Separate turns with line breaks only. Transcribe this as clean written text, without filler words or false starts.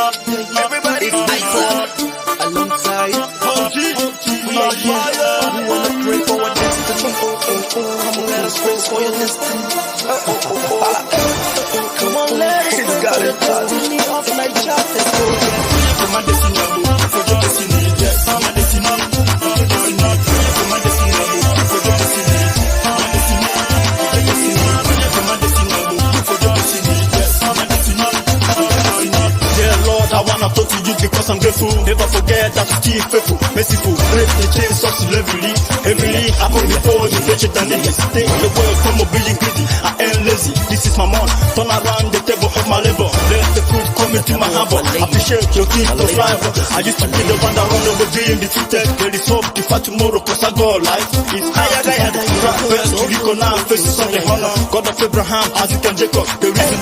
Everybody, alongside Huff-G. We are here. We wanna pray for our destiny. Come on, let us pray for your destiny. Come on, let us pray for the destiny of Nigeria. Let's go. For my destiny, for your destiny, yes, for my destiny, for your destiny, for my destiny, for your destiny, for my destiny, for your destiny, for my destiny, for your destiny, yes, for my destiny, for your destiny. Yeah, Lord, I wanna talk to you because I'm grateful. Never forget that you still faithful, merciful. Break the chains of slavery. Heavily, I put before you, wretched and hesitate. The world from being greedy, I ain't lazy. This is my month. Turn around the table of my labor. Let the food come into my harbor. Appreciate your gift of life. I used to be the one that run over being defeated. There is hope to fight tomorrow, cause I got life. It's higher than first to recognize faces of the honor. God of Abraham, Isaac and Jacob. The reason